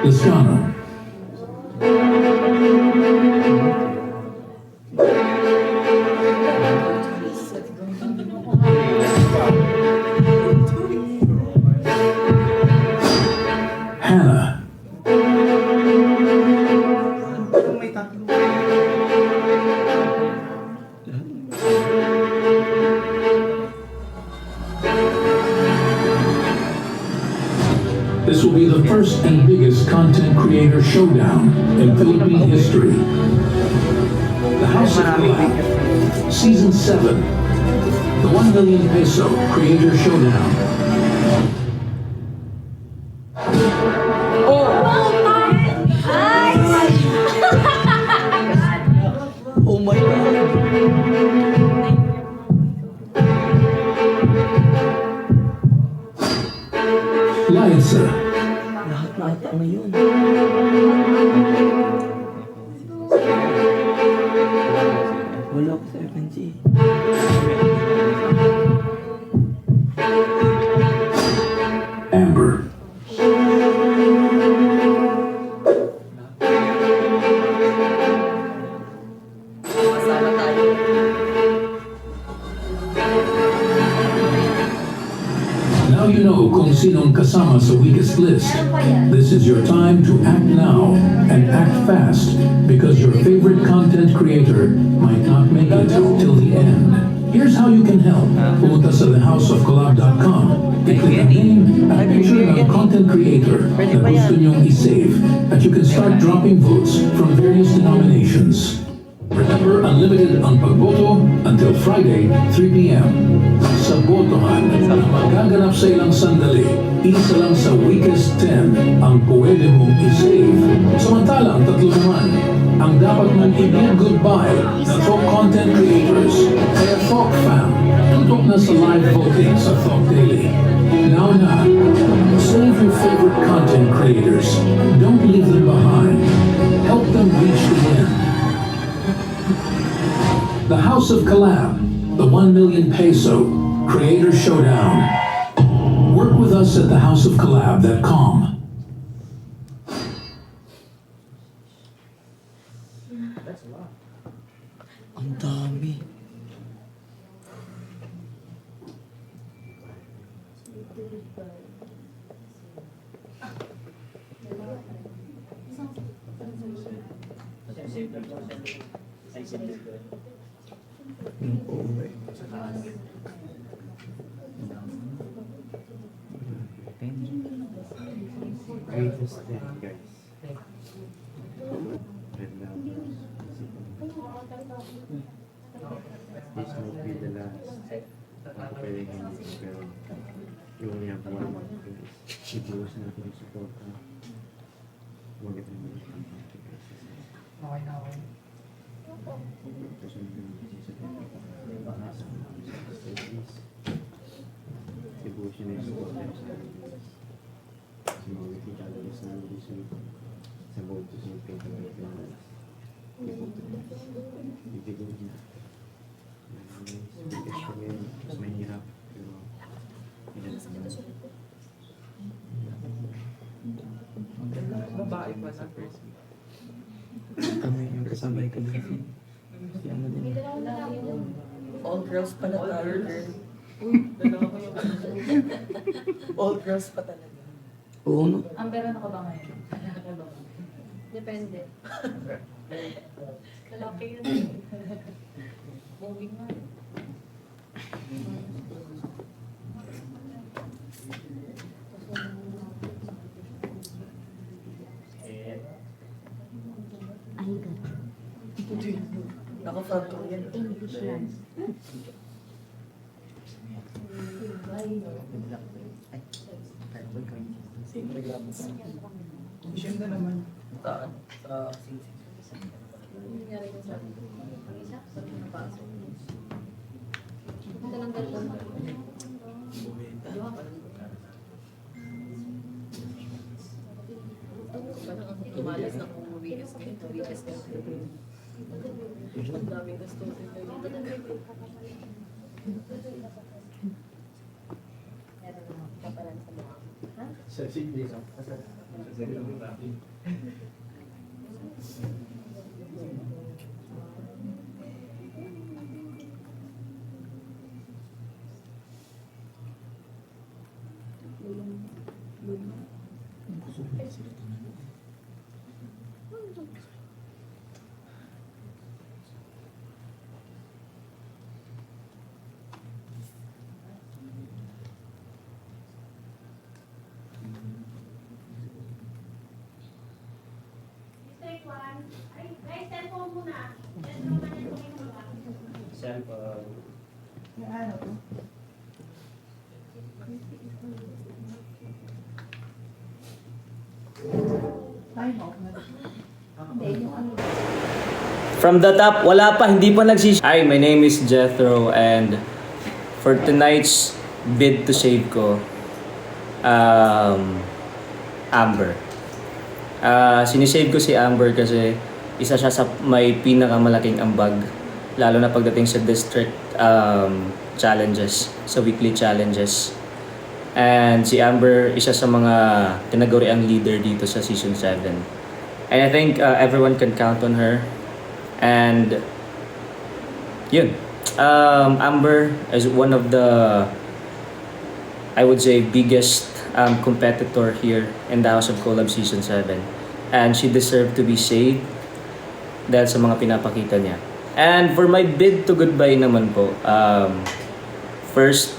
Lascano. Hannah. This will be the first and biggest content creator showdown in Philippine history. The House of Collab, Season 7, the 1 million peso creator showdown. Oh my God. Liza. Lahat na ata ngayon. Wala ko sa FNC. Amber. Masama tayo. Now you know kung sinong kasama sa weakest list. This is your time to act now and act fast because your favorite content creator might not make it till the end. Here's how you can help. Pumunta sa thehouseofcollab.com. I-click ang name at picture ng content creator na gusto niyong i-save at you can start dropping votes from various denominations. Remember, unlimited ang pagboto until Friday, 3 p.m. Sa botohan na magaganap sa ilang sandali, isa lang sa weakest 10 ang pwede mong i-save. Samantalang tatlo naman ang dapat mong i-bid goodbye na top content creators. Kaya Thok Fam, tutok na sa live voting sa Thok Daily. Now na, save your favorite content creators. Don't leave them behind. Help them reach the end. The House of Collab, the 1 million peso Creator Showdown. Work with us at thehouseofcollab.com. Ang dami. Greatest thing, guys. Red Lovers. This might be the last. Ako pwede hindi, pero you only have one month, guys. Ibuwas natin yung support. Huwag ito yung content, guys. Okay na ako. Kasi yung sa ibuwas yun yung support natin sa akin, guys. Kasi mga weekly challenges na natin sa board to sa pay-to-pay guys. Ibigay niya. Biggest kami, mas mahirap, pero ilan naman. Babae pa sa first week. Kami yung kasabay ko din. Si ano din. All girls pala tayo, girl. Dalawa ko yung All girls pa talaga. Oo, no? Ang pera na ko ba ngayon? Depende. Kalaki yun. Moving na. Naka-front row yan. English lang. Ganda naman. Saan? Sa sing-sing. Nangyari ko sa ang isa, sabi na pasok. Ito lang dalawang. Parang ang tumalas ng weakest ka. Weakest ka. Ang daming gusto ko dito. Sa Sydney, Cellphone. Yung ano to? Time off na. Hindi, yung ano. From the top, wala pa, hindi pa Hi, my name is Jethro and for tonight's bid to save ko, Amber. Sinisave ko si Amber kasi isa siya sa may pinakamalaking ambag, lalo na pagdating sa district challenges, sa weekly challenges. And si Amber, isa sa mga tinaguriang leader dito sa Season 7. And I think everyone can count on her. And yun, Amber is one of the, I would say, biggest competitor here in the House of Collab Season 7. And she deserved to be saved dahil sa mga pinapakita niya. And for my bid to goodbye naman po, first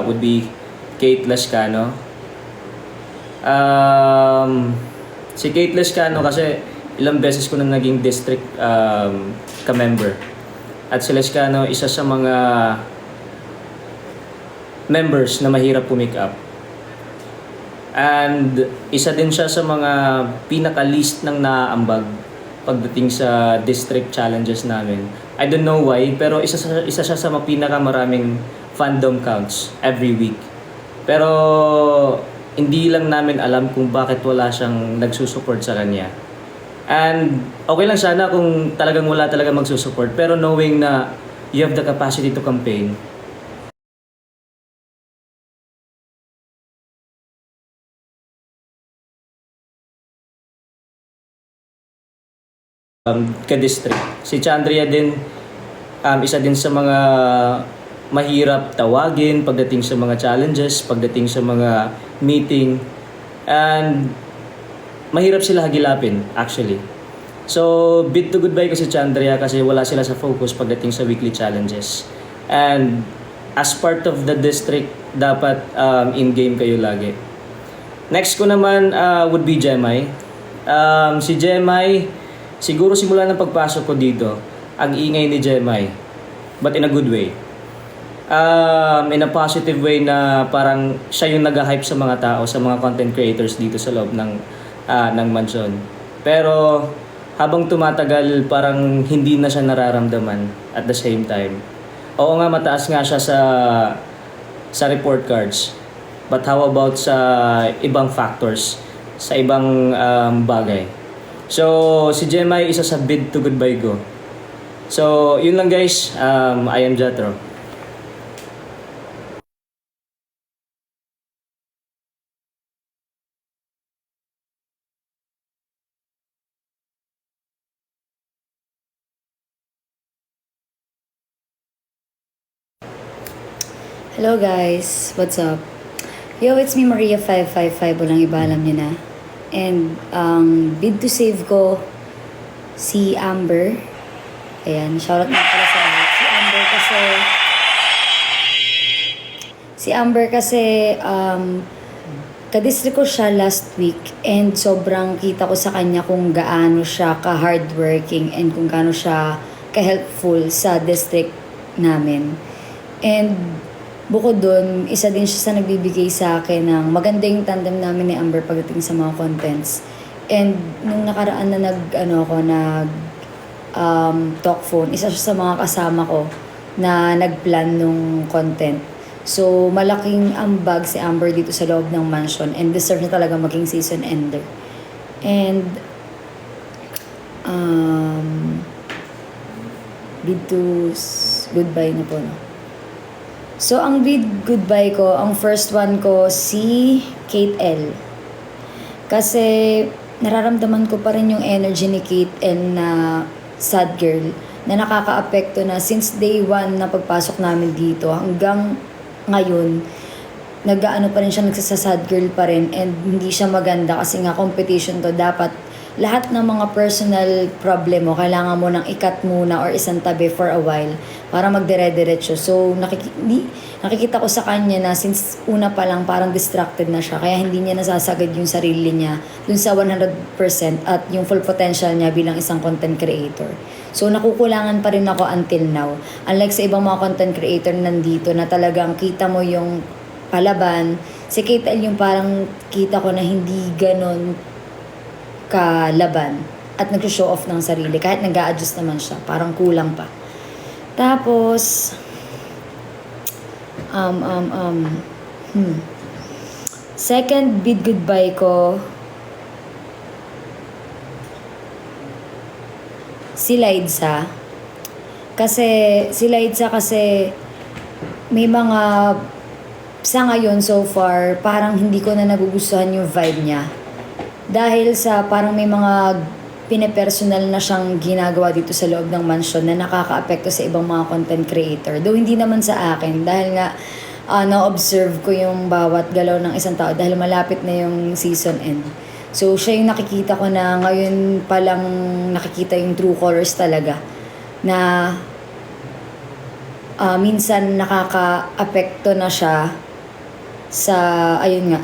would be Kate Lascano. Si Kate Lascano kasi ilang beses ko na naging district ka-member. At si Lascano, isa sa mga members na mahirap pumick up. And isa din siya sa mga pinaka-least ng naaambag pagdating sa district challenges namin. I don't know why, pero isa siya sa mga pinaka-maraming fandom counts every week. Pero hindi lang namin alam kung bakit wala siyang nagsusupport sa kanya. And okay lang sana kung talagang wala talaga magsusupport, pero knowing na you have the capacity to campaign, ka-district. Si Chandria din, isa din sa mga mahirap tawagin pagdating sa mga challenges, pagdating sa mga meeting, and mahirap sila hagilapin actually. So, bid to goodbye ko si Chandria kasi wala sila sa focus pagdating sa weekly challenges. And as part of the district, dapat in-game kayo lagi. Next ko naman would be Jemai. Si Jemai, siguro simula ng pagpasok ko dito, ang ingay ni Jemai, but in a good way. In a positive way na parang siya yung nag-hype sa mga tao, sa mga content creators dito sa loob ng mansion. Pero habang tumatagal, parang hindi na siya nararamdaman at the same time. Oo nga, mataas nga siya sa report cards. But how about sa ibang factors, sa ibang bagay? So, si Jemai, isa sa bid to goodbye ko. So, yun lang guys. I am Jethro. Hello guys, what's up? Yo, it's me Maria 555, walang iba alam niyo na. And bid to save ko si Amber. Ayan, shoutout na pala sa lahat. Si Amber kasi ka-district ko siya last week and sobrang kita ko sa kanya kung gaano siya ka-hardworking and kung gaano siya ka-helpful sa district namin. And bukod dun, isa din siya sa nagbibigay sa akin ng maganda yung tandem namin ni Amber pagdating sa mga contents. And nung nakaraan na talk phone, isa siya sa mga kasama ko na nagplan nung content. So, malaking ambag si Amber dito sa loob ng mansion and deserve niya talaga maging season ender. And bid to goodbye na po, no? So, ang bid goodbye ko, ang first one ko, si Kate L. Kasi nararamdaman ko pa rin yung energy ni Kate and sad girl na nakakaapekto na since day one na pagpasok namin dito hanggang ngayon, nag-aano pa rin siya, nagsasad girl pa rin and hindi siya maganda kasi nga competition to. Dapat lahat ng mga personal problem mo, kailangan mo nang ikat muna or isang tabi for a while para magdire-diretso. So, nakikita ko sa kanya na since una pa lang parang distracted na siya kaya hindi niya nasasagad yung sarili niya dun sa 100% at yung full potential niya bilang isang content creator. So, nakukulangan pa rin ako until now. Unlike sa ibang mga content creator nandito na talagang kita mo yung palaban, si Kate L yung parang kita ko na hindi ganon kalaban at nag-show off ng sarili kahit nag-a-adjust naman siya, parang kulang pa. Tapos second bid goodbye ko si Liza kasi may mga sa ngayon so far parang hindi ko na nagugustuhan yung vibe niya dahil sa parang may mga pinepersonal na siyang ginagawa dito sa loob ng mansion na nakakaapekto sa ibang mga content creator. Though hindi naman sa akin dahil nga na-observe ko yung bawat galaw ng isang tao dahil malapit na yung season end. So siya yung nakikita ko na ngayon palang nakikita yung true colors talaga na minsan nakakaapekto na siya sa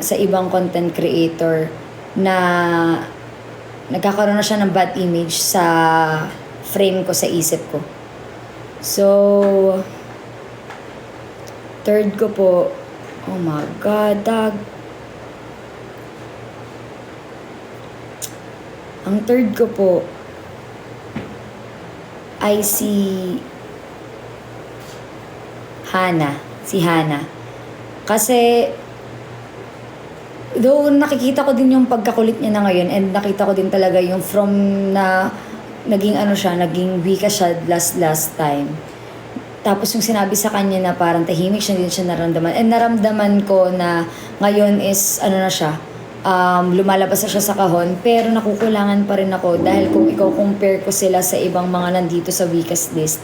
sa ibang content creator na nagkakaroon na siya ng bad image sa frame ko, sa isip ko. So, third ko po, oh my God, ang third ko po ay si Hana. Kasi though nakikita ko din yung pagkakulit niya na ngayon and nakita ko din talaga yung from na naging wika siya last time. Tapos yung sinabi sa kanya na parang tahimik siya, hindi siya naramdaman. And naramdaman ko na ngayon is lumalabas na siya sa kahon pero nakukulangan pa rin ako dahil kung ikaw compare ko sila sa ibang mga nandito sa weakest list,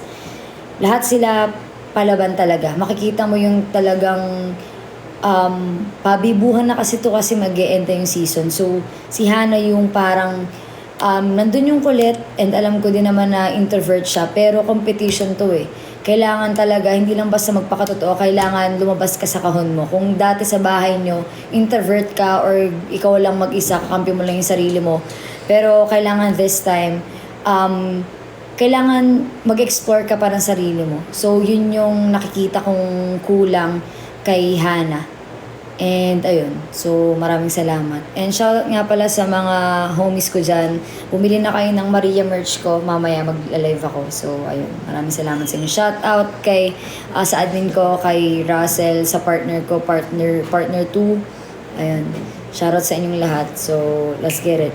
lahat sila palaban talaga. Makikita mo yung talagang pabibuhan na kasi mag-e-end yung season. So, si Hana yung parang nandun yung kulit and alam ko din naman na introvert siya pero competition to eh. Kailangan talaga, hindi lang basta magpakatotoo, kailangan lumabas ka sa kahon mo. Kung dati sa bahay nyo, introvert ka or ikaw lang mag-isa, kakampi mo lang yung sarili mo. Pero kailangan this time, kailangan mag-explore ka pa ng sarili mo. So, yun yung nakikita kong kulang kay Hana. And ayun, so maraming salamat. And shoutout nga pala sa mga homies ko dyan. Bumili na kayo ng Maria merch ko, mamaya mag-live ako. So ayun, maraming salamat sa inyo. Shoutout kay sa admin ko, kay Russell, sa partner ko, partner 2. Ayun, shoutout sa inyong lahat. So let's get it.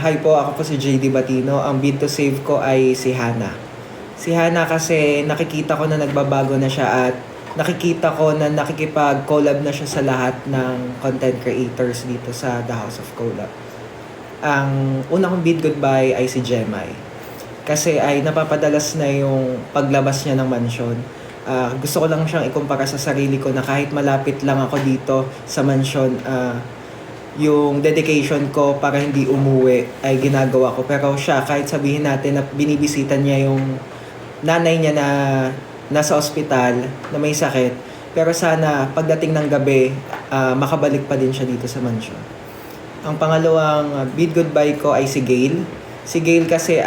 Hi po, ako po si JD Batino. Ang bid to save ko ay si Hana. Si Hana kasi nakikita ko na nagbabago na siya at nakikita ko na nakikipag-collab na siya sa lahat ng content creators dito sa The House of Collab. Ang una kong bid goodbye ay si Jemai. Kasi ay napapadalas na yung paglabas niya ng mansion. Gusto ko lang siyang ikumpara sa sarili ko na kahit malapit lang ako dito sa mansion, yung dedication ko para hindi umuwi ay ginagawa ko. Pero siya, kahit sabihin natin na binibisita niya yung nanay niya na nasa ospital, na may sakit, pero sana pagdating ng gabi, makabalik pa din siya dito sa mansion. Ang pangalawang bid goodbye ko ay si Gail. Si Gail kasi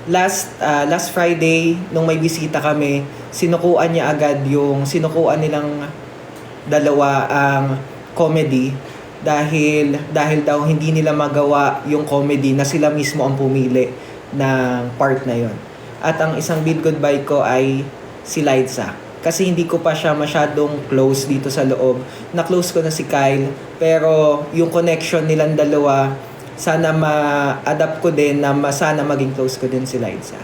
last Friday, nung may bisita kami, sinukuan niya agad yung sinukuan nilang dalawa ang comedy dahil daw hindi nila magawa yung comedy na sila mismo ang pumili ng part na yon. At ang isang bid goodbye ko ay si Liza. Kasi hindi ko pa siya masyadong close dito sa loob. Na-close ko na si Kyle, pero yung connection nilang dalawa, sana ma-adapt ko din na sana maging close ko din si Liza.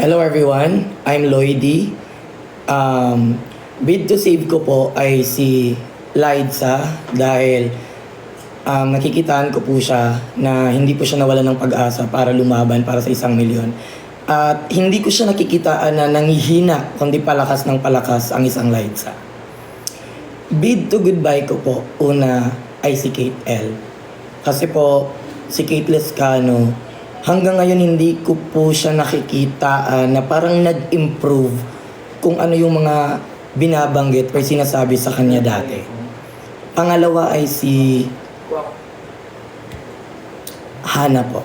Hello everyone, I'm Lloydie. Bid to save ko po ay si Liza dahil nakikitaan ko po siya na hindi po siya nawala ng pag-asa para lumaban para sa 1 milyon. At hindi ko siya nakikitaan na nangihina kundi palakas ng palakas ang isang Liza. Bid to goodbye ko po, una ay si Kate L. Kasi po, si Kate Lescano, hanggang ngayon hindi ko po siya nakikita na parang nag-improve kung ano yung mga binabanggit o sinasabi sa kanya dati. Pangalawa ay si Hana po.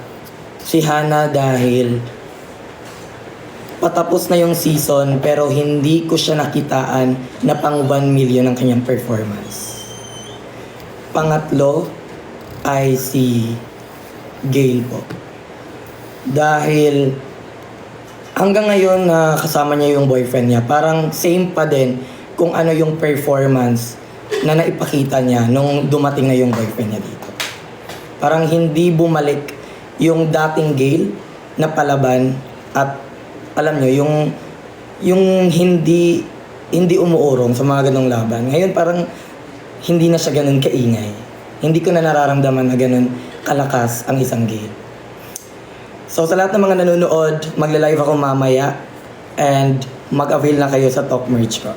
Si Hana dahil patapos na yung season pero hindi ko siya nakitaan na pang 1 million ang kanyang performance. Pangatlo ay si Gail po. Dahil hanggang ngayon na kasama niya yung boyfriend niya, parang same pa din kung ano yung performance na naipakita niya nung dumating na yung boyfriend niya dito. Parang hindi bumalik yung dating Gail na palaban at alam niyo yung hindi umuurong sa mga ganong laban. Ngayon parang hindi na siya ganun kaingay. Hindi ko na nararamdaman na ganun kalakas ang isang Gail. So sa lahat ng mga nanonood, magla-live ako mamaya and mag-avail na kayo sa top merch ko.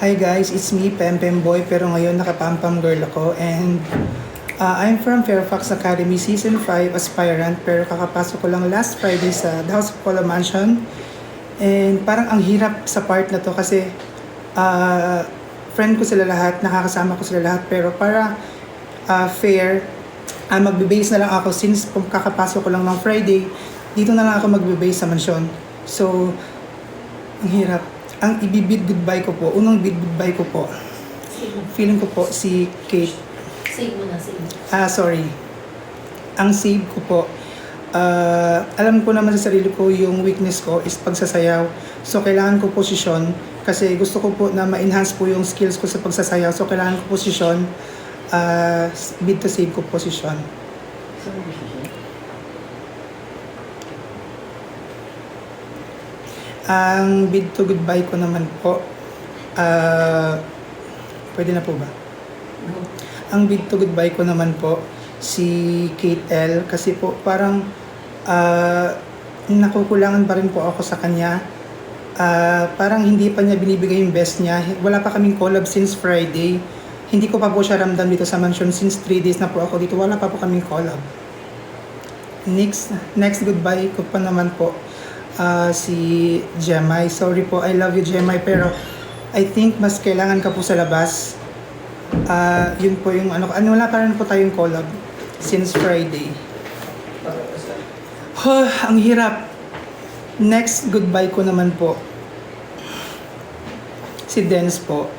Hi guys, it's me, Pempem Boy, pero ngayon naka-Pampam Girl ako and I'm from Fairfax Academy Season 5 aspirant pero kakapasok ko lang last Friday sa The House of Cola Mansion and parang ang hirap sa part na to kasi friend ko sila lahat, nakakasama ko sila lahat pero para fair, magbe-base na lang ako since kakapasok ko lang ng Friday, dito na lang ako magbe-base sa mansion. So, ang hirap. Ang ibibid goodbye ko po, unang bid goodbye ko po, feeling ko po si Kate. Save mo na, save. Sorry. Ang save ko po, alam ko naman sa sarili ko yung weakness ko is pagsasayaw. So, kailangan ko posisyon kasi gusto ko po na ma-enhance po yung skills ko sa pagsasayaw. So, kailangan ko posisyon, bid to save ko posisyon. Ang bid to goodbye ko naman po, pwede na po ba? Ang bid to goodbye ko naman po, si Kate L. Kasi po parang nakukulangan pa rin po ako sa kanya. Parang hindi pa niya binibigay yung best niya. Wala pa kaming collab since Friday. Hindi ko pa po siya ramdam dito sa mansion since 3 days na po ako dito. Wala pa po kaming collab. Next goodbye ko pa naman po, si Jemai. Sorry po, I love you Jemai, pero I think mas kailangan ka po sa labas. Yun po yung wala pa rin po tayong collab since Friday. Ang hirap. Next goodbye ko naman po, si Denz po.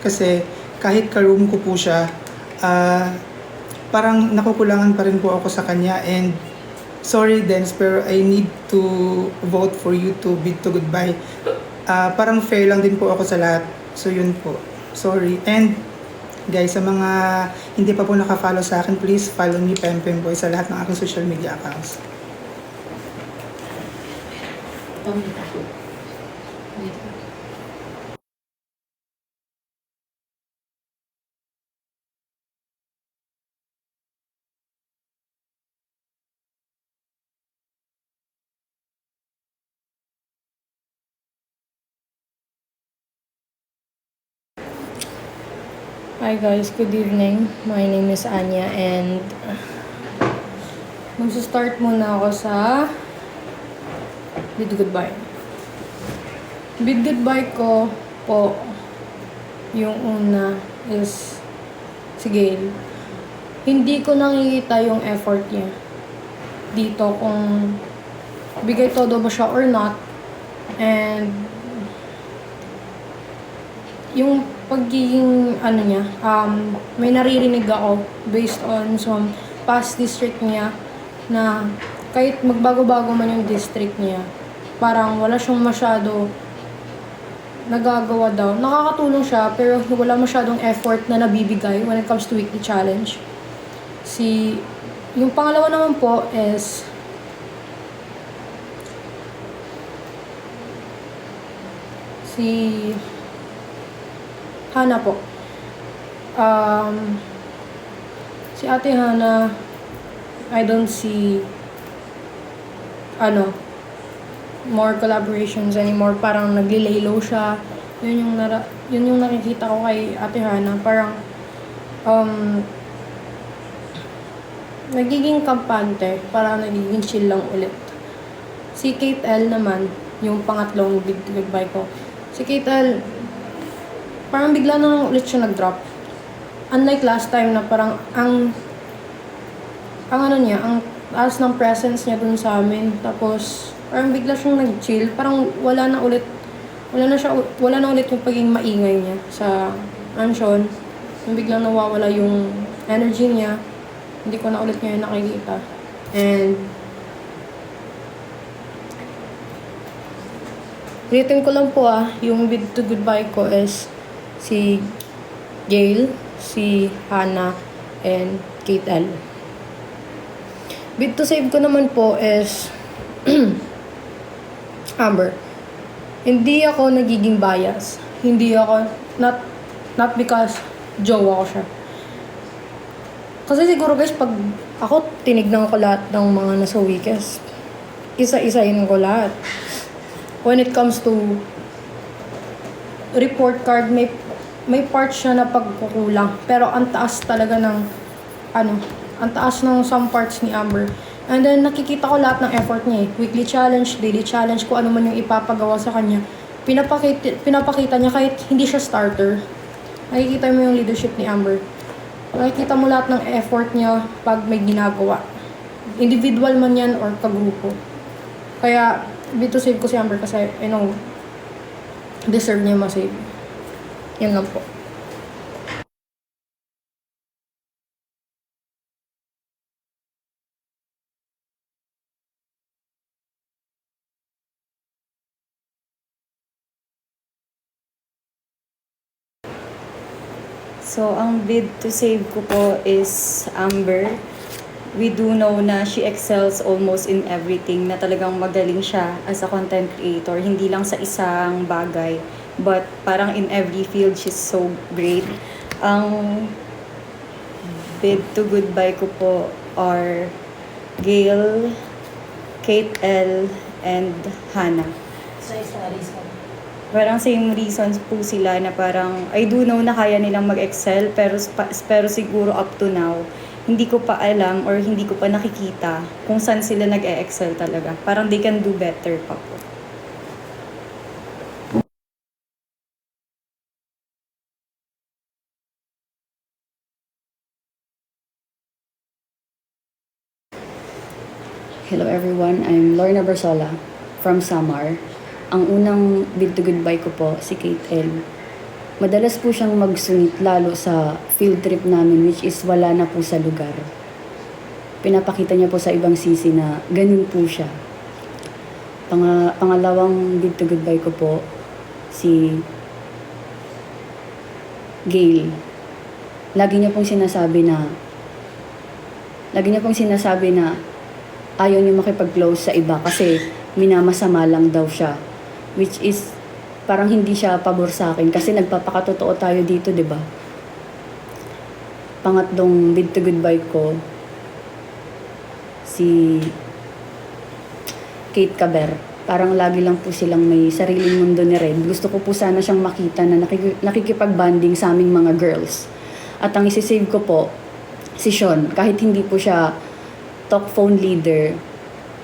Kasi kahit ka-room ko po siya, parang nakukulangan pa rin po ako sa kanya and sorry Dens, pero I need to vote for you to bid to goodbye. Parang fair lang din po ako sa lahat. So yun po. Sorry. And guys, sa mga hindi pa po naka-follow sa akin, please follow me, Pempem Boy, sa lahat ng aking social media accounts. Hi guys, good evening. My name is Anya and magsa-start muna ako sa bid goodbye. Bid goodbye ko po, yung una is si Gail. Hindi ko nakikita yung effort niya dito kung bigay todo ba siya or not. And yung pagiging ano niya, may naririnig ako based on some past district niya na kahit magbago-bago man yung district niya, parang wala siyang masyado nagagawa daw. Nakakatulong siya pero wala masyadong effort na nabibigay when it comes to weekly challenge. Yung pangalawa naman po is si Hana po. Si Ate Hana, I don't see more collaborations anymore. Parang nagli-lay low siya. Yun yung nakikita ko kay Ate Hana. Parang nagiging kampante, parang nagiging chill lang ulit. Si Kate L naman, yung pangatlong big goodbye ko. Si Kate L, parang bigla na lang ulit siya nag-drop. Unlike last time na parang ang taas ng presence niya dun sa amin. Tapos parang bigla siyang nag-chill. Parang wala na ulit yung pagiging maingay niya sa mansion. Biglang nawawala yung energy niya. Hindi ko na ulit ngayon nakikita. And ulitin ko lang po yung bid to goodbye ko is si Gail, si Hana, and Kate L. Bid to save ko naman po is Amber. Hindi ako nagiging bias. Hindi ako, not because jowa ko siya. Kasi siguro guys, pag ako tinignan ko lahat ng mga nasa weakest, isa-isahin ko lahat. When it comes to report card, may part siya na pagkukulang. Pero ang taas talaga ng, ang taas ng some parts ni Amber. And then, nakikita ko lahat ng effort niya eh. Weekly challenge, daily challenge, kung ano man yung ipapagawa sa kanya. Pinapakita niya kahit hindi siya starter. Nakikita mo yung leadership ni Amber. Nakikita mo lahat ng effort niya pag may ginagawa. Individual man yan or kagrupo. Kaya, bid to save ko si Amber kasi, deserve niya ma-save. Yan lang po. So, ang bid to save ko po is Amber. We do know na she excels almost in everything, na talagang magaling siya as a content creator. Hindi lang sa isang bagay, but parang in every field, she's so great. Ang bid to goodbye ko po are Gail, Kate L, and Hana. Parang same reasons po sila na parang I do know na kaya nilang mag-excel pero siguro up to now hindi ko pa alam or hindi ko pa nakikita kung saan sila nag-e-excel talaga. Parang they can do better pa po. Hello everyone, I'm Lorna Barsola from Samar. Ang unang bid to goodbye ko po, si Kate L. Madalas po siyang magsungit lalo sa field trip namin which is wala na po sa lugar. pinapakita niya po sa ibang sisi na ganun po siya. Pangalawang bid to goodbye ko po, si Gail. Lagi niya pong sinasabi na ayaw niya makipag-close sa iba kasi minamasama lang daw siya. Which is, parang hindi siya pabor sa akin kasi nagpapakatotoo tayo dito, di ba? Pangatlong bid to goodbye ko, si Kate Caber. Parang lagi lang po silang may sariling mundo ni Red. Gusto ko po sana siyang makita na nakikipag-banding sa aming mga girls. At ang isisave ko po, si Sean. Kahit hindi po siya talk phone leader,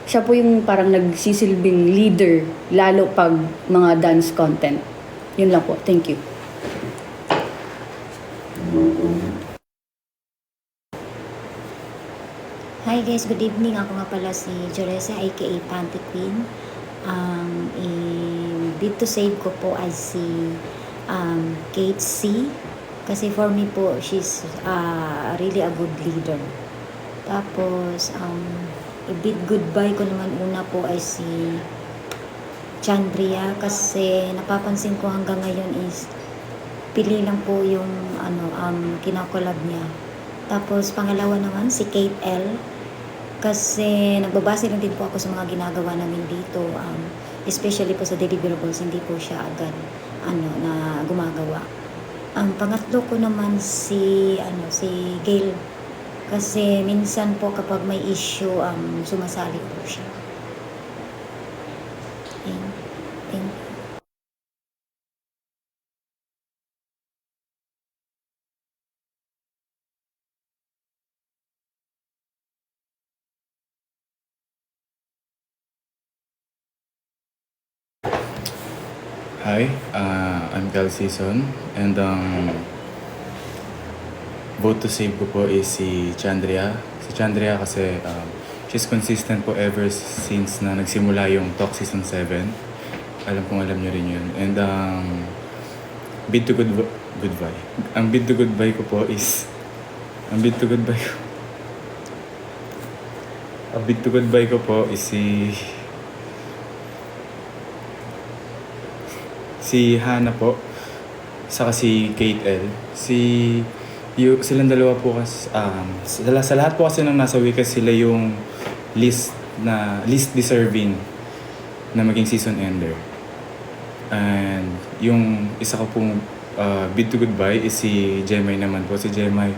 siya po yung parang nagsisilbing leader, lalo pag mga dance content. Yun lang po. Thank you. Hi guys, good evening. Ako nga pala si Joresa aka Panty Queen. Ang bid to save ko po ay si Kate C. Kasi for me po, she's really a good leader. Tapos, i-bid goodbye ko naman una po ay si Chandria. Kasi napapansin ko hanggang ngayon is pili lang po yung kinakolab niya. Tapos, pangalawa naman si Kate L. Kasi nagbabase lang din po ako sa mga ginagawa namin dito. Especially po sa deliverables, hindi po siya agad na gumagawa. Ang pangatlo ko naman si Gail. Kasi minsan po kapag may issue, sumasali po siya. Thank you. Hi, I'm Cal Season and vote to save ko po is si Chandria. Si Chandria kasi she's consistent po ever since na nagsimula yung Talk Season 7. Alam niyo rin yun. And bid to goodbye. Ang bid to goodbye ko po is ang bid to goodbye ko po is si Hana po, saka si Kate L. Silang dalawa po kasi, sa lahat po kasi ng nasa Wicked, sila yung least deserving na maging season ender. And yung isa ko pong bid to goodbye is si Jemai naman po. Si Jemai,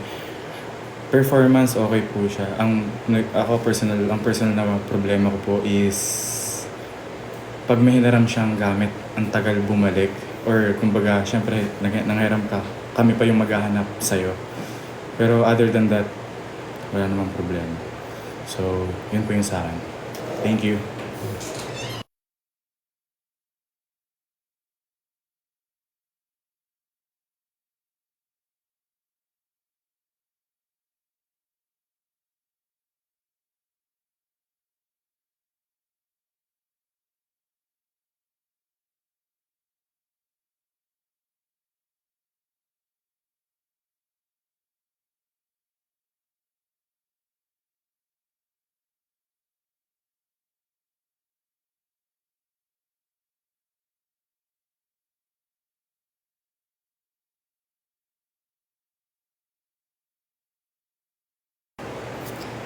performance okay po siya. Ang personal na problema ko po is pag may hinaram siyang gamit, ang tagal bumalik. Or kumbaga, syempre, nanghiram ka, kami pa yung maghahanap sa'yo. Pero other than that, wala namang problema. So, yun po yung sa akin. Thank you.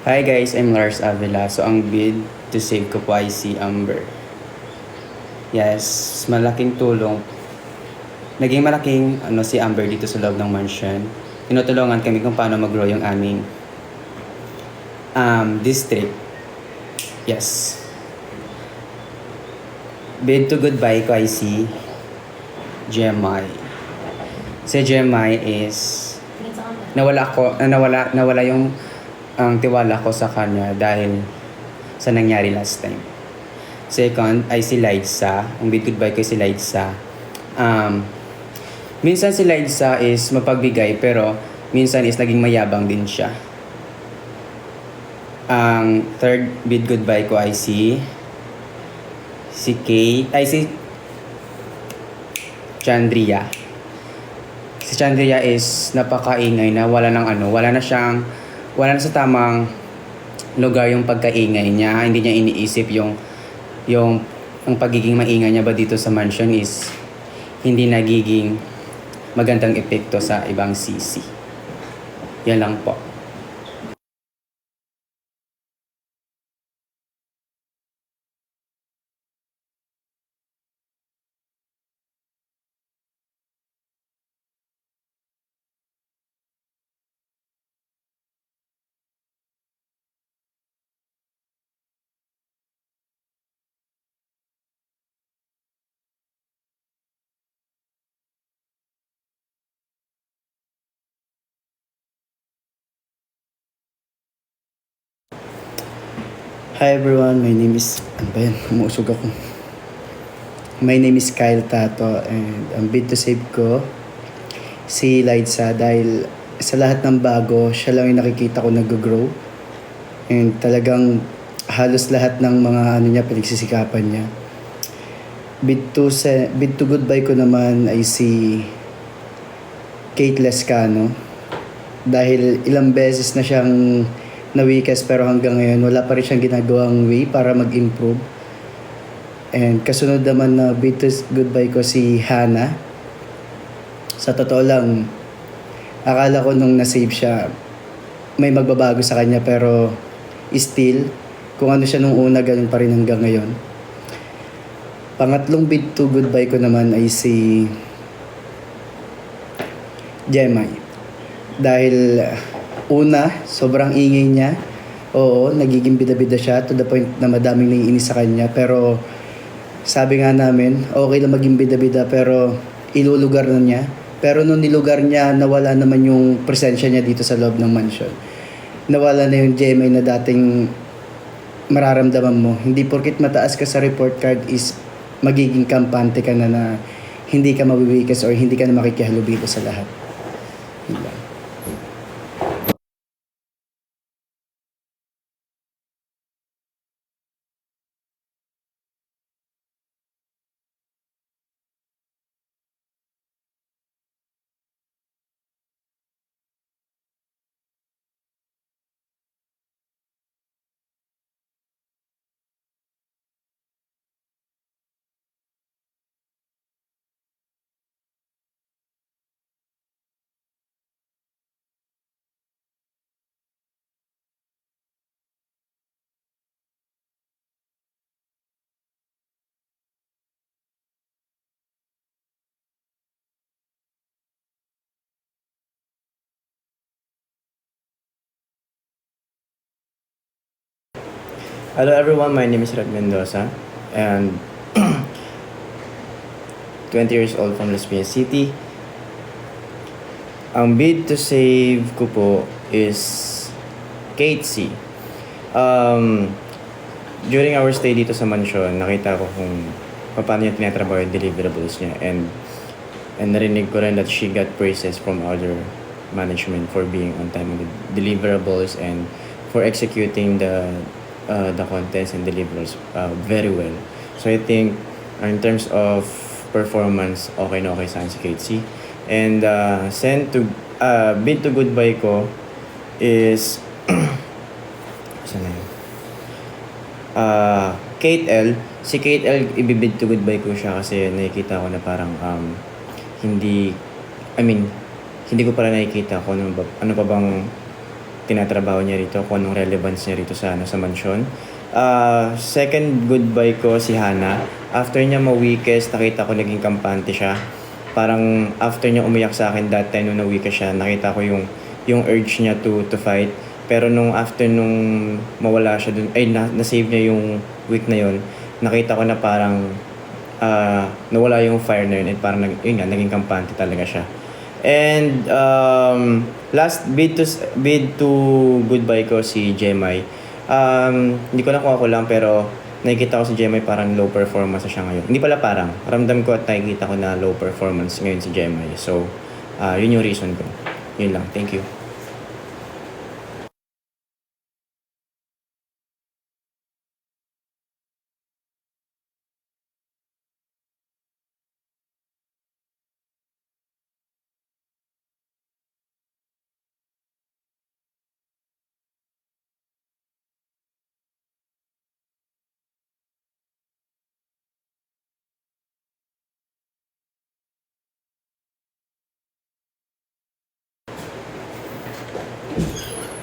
Hi guys, I'm Lars Avila. So ang bid to save ko po ay si Amber. Yes, malaking tulong. Naging malaking si Amber dito sa loob ng mansion. Tinutulungan kami kung paano mag-grow yung aming district. Yes. Bid to goodbye ko ay si Jemai. Si Jemai is nawala yung ang tiwala ko sa kanya dahil sa nangyari last time. Second ay si Liza. Ang bid goodbye ko ay si Liza. Minsan si Liza is mapagbigay pero minsan is naging mayabang din siya. Ang third bid goodbye ko ay si Chandria. Si Chandria is napakaingay na wala na sa tamang lugar yung pagkaingay niya. Hindi niya iniisip yung ang pagiging maingay niya ba dito sa mansion is hindi nagiging magandang epekto sa ibang sisi. Yan lang po. Hi everyone, my name is... Ano ba yan? Umusog ako. My name is Kyle Tato and ang bid to save ko si Liza dahil sa lahat ng bago, siya lang yung nakikita ko nag-grow. And talagang halos lahat ng mga ano niya, pinagsisikapan niya. Bid to goodbye ko naman ay si Kate Lescano dahil ilang beses na siyang na-weakest pero hanggang ngayon wala pa rin siyang ginagawang way para mag-improve. And kasunod naman na bid to goodbye ko si Hannah. Sa totoo lang, akala ko nung na-save siya, may magbabago sa kanya pero still, kung ano siya nung una, ganun pa rin hanggang ngayon. Pangatlong bid to goodbye ko naman ay si Jemai. Dahil una, sobrang ingay niya. Oo, nagiging bida-bida siya to the point na madaming naiinis sa kanya. Pero sabi nga namin, okay lang maging bida-bida pero ilulugar na niya. Pero nung nilugar niya, nawala naman yung presensya niya dito sa loob ng mansion. Nawala na yung GMA na dating mararamdaman mo. Hindi porkit mataas ka sa report card is magiging kampante ka na hindi ka mabibikas or hindi ka na makikihalubilo sa lahat. Yun lang. Hello everyone, my name is Red Mendoza and 20 years old from Las Piñas City. Ang bid to save ko po is Kate C. During our stay dito sa mansion, nakita ko kung paano niya tinatrabaho yung deliverables niya and narinig ko rin that she got praises from other management for being on time with deliverables and for executing the contents and deliverables very well. So I think in terms of performance, okay na okay sa akin si Kate C. And bid to goodbye ko is saan na yun? Kate L. Si Kate L, ibibid to goodbye ko siya kasi nakikita ko na parang hindi ko pala nakikita kung ano pa bang tinatrabaho niya rito, kung anong relevance niya rito sa mansion. Second goodbye ko si Hannah. After niya ma-weakest, nakita ko naging kampante siya. Parang after niya umiyak sa akin that time nung na-weakest siya, nakita ko yung urge niya to fight. Pero nung mawala siya dun, na-save niya yung week na yon, nakita ko na parang nawala yung fire na yun at parang naging kampante talaga siya. And last bid to goodbye ko si Jemai. Hindi ko na kung ako lang pero nakikita ko si Jemai parang low performance siya ngayon. Hindi pala parang, ramdam ko at nakikita ko na low performance ngayon si Jemai. So, yun yung reason ko. Yun lang. Thank you.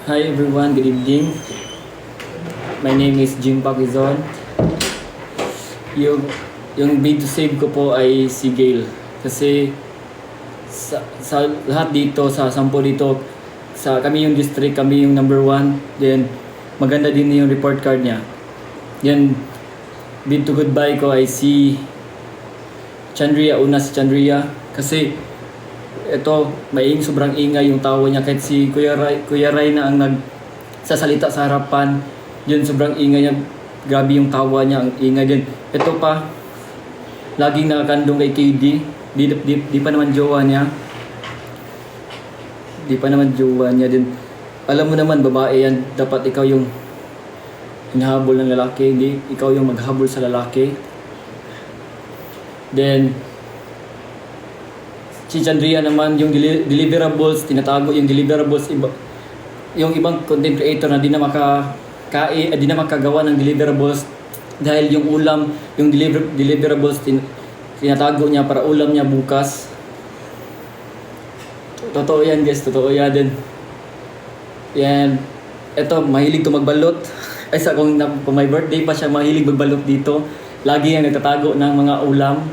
Hi everyone, good evening. My name is Jim Pacquizon. Yung bid to save ko po ay si Gail. Kasi sa lahat dito, sa 10 dito, kami yung district, kami yung number 1. Then maganda din yung report card niya. Yan, bid to goodbye ko ay si Chandria. Una si Chandria. Kasi ito, sobrang ingay yung tawa niya. Kahit si Kuya Ray na ang nagsasalita sa harapan, yun sobrang ingay niya. Grabe yung tawa niya, ang ingay din. Ito pa, laging nakakandong kay KD. Di pa naman jowa niya. Din. Alam mo naman, babae yan. Dapat ikaw yung hinahabol ng lalaki. Hindi ikaw yung maghabol sa lalaki. Then, si Chandria naman, yung deliverables, tinatago yung deliverables. Yung ibang content creator na di na makagawa ng deliverables dahil yung ulam, yung deliverables, tinatago niya para ulam niya bukas. Totoo yan guys, totoo yan din. Yan. Eto, mahilig to magbalot. Ay kung may birthday pa siya, mahilig magbalot dito. Lagi yan nagtatago ng mga ulam.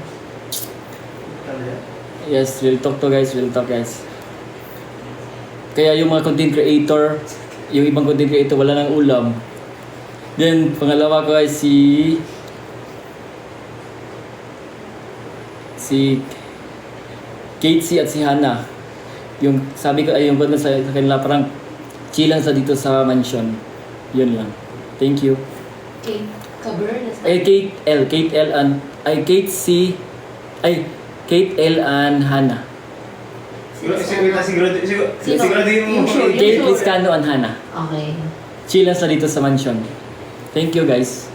Yes, we'll talk guys. Kaya yung mga content creator, yung ibang content creator wala ng ulam. Then, pangalawa ko ay si Kate C at si Hannah. Yung sabi ko ay yung sa kanila parang chillan sa dito sa mansion. Yun lang. Thank you. Kate L and Hannah. Siguraduhin mo. Kate Liscano and Hannah. Okay. Chillan sa dito sa mansion. Thank you guys.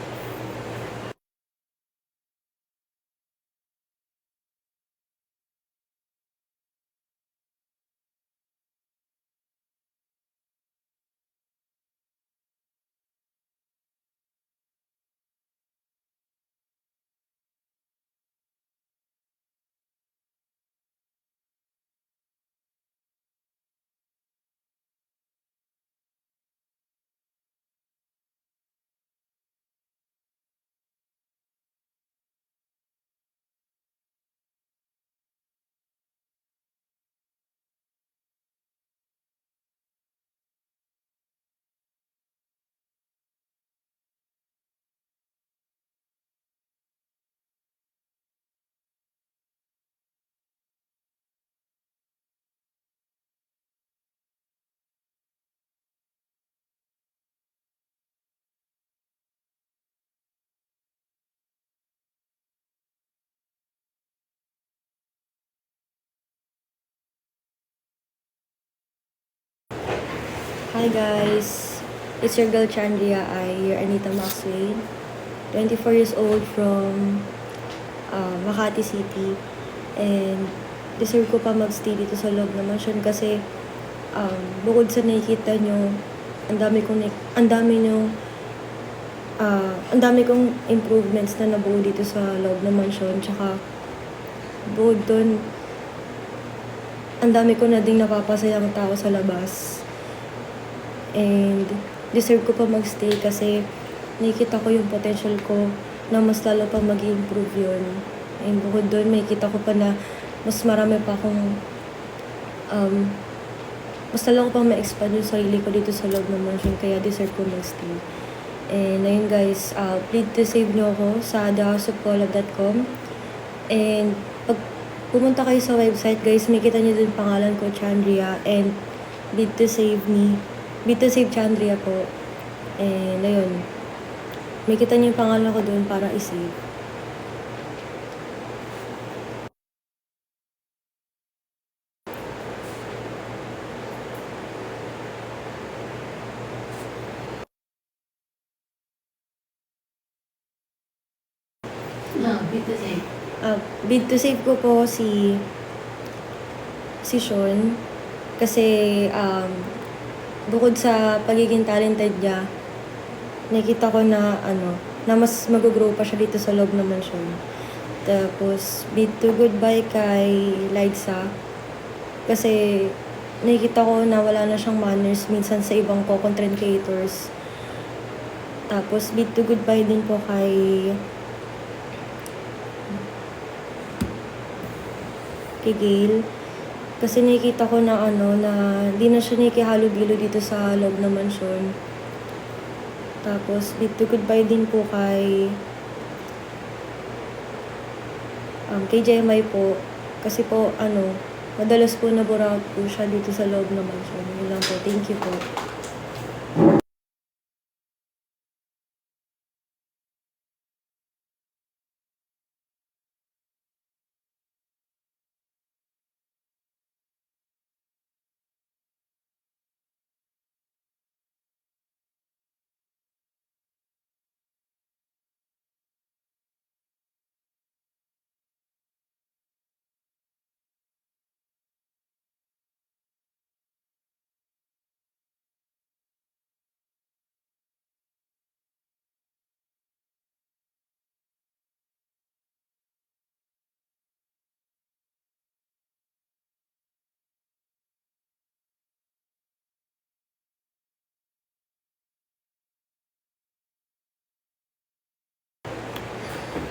Hi guys, it's your girl Chandria. Your Anita Maxwell, 24 years old from Makati City, and deserve ko pa magstay dito sa loob ng mansion kasi bukod sa nakikita nyo, ang dami kong improvements na nabuo dito sa loob ng mansion, tsaka bukod dun, ang dami ko na ding napapasayang tao sa labas. And deserve ko pa magstay kasi nakikita ko yung potential ko na mas lalo pa mag-improve yun. And bukod doon, makikita ko pa na mas marami pa akong mas lalo ko pang ma-expand yung sarili ko dito sa loob ng mansion, kaya deserve ko magstay. And ayun guys, please to save nyo ako sa thehouseofcola.com. And pag pumunta kayo sa website guys, makikita nyo din pangalan ko, Chandria, and bid to save Chandria po. And ayun, may kita niyo yung pangalan ko doon para i-save. Bid to save ko po si Sean kasi bukod sa pagiging talented niya, nakita ko na na mas mag-grow pa siya dito sa loob ng mansion. Tapos bid to goodbye kay Liza kasi nakikita ko na wala na siyang manners minsan sa ibang content creators. Tapos, bid to goodbye din po kay Gail. Kasi nakikita ko na na di na siya nakikihalo-bilo dito sa loob ng mansyon. Tapos, bid to goodbye din po kay Jemay po. Kasi po, madalas po nabura po siya dito sa loob ng mansyon. Yun lang po. Thank you po.